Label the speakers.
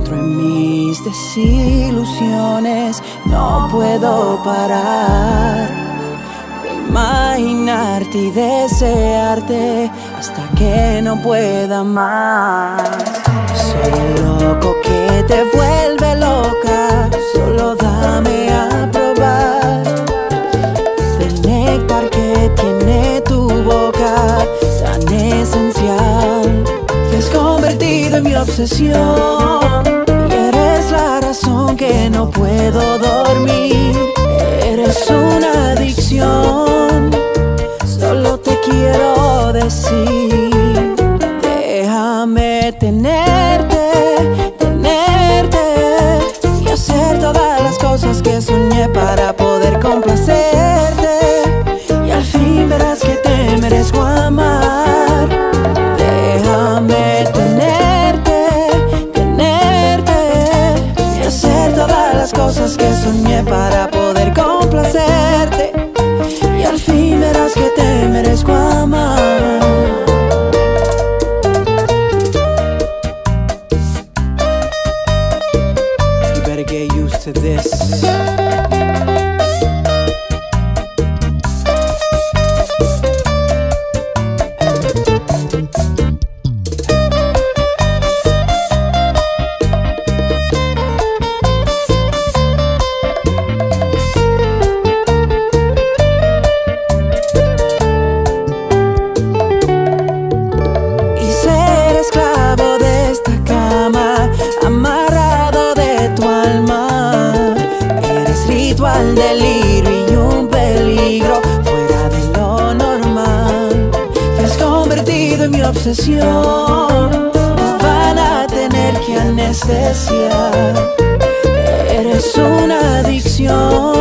Speaker 1: Entro en mis desilusiones, no puedo parar de imaginarte y desearte hasta que no pueda más. Soy el loco que te vuelve loca, solo dame a probar del néctar que tiene tu boca, tan esencial, te has convertido en mi obsesión. Y eres la razón que no puedo dormir, eres una adicción, solo te quiero decir, déjame tenerte, tenerte y hacer todas las cosas que soñé para poder complacerte. Y al fin verás que te merezco amar. Déjame tenerte, tenerte y hacer todas las cosas que soñé para poder complacerte. Y al fin verás que te merezco amar. You better get used to this. Amarrado de tu alma, eres ritual, delirio y un peligro fuera de lo normal. Te has convertido en mi obsesión, nos van a tener que anestesiar. Eres una adicción,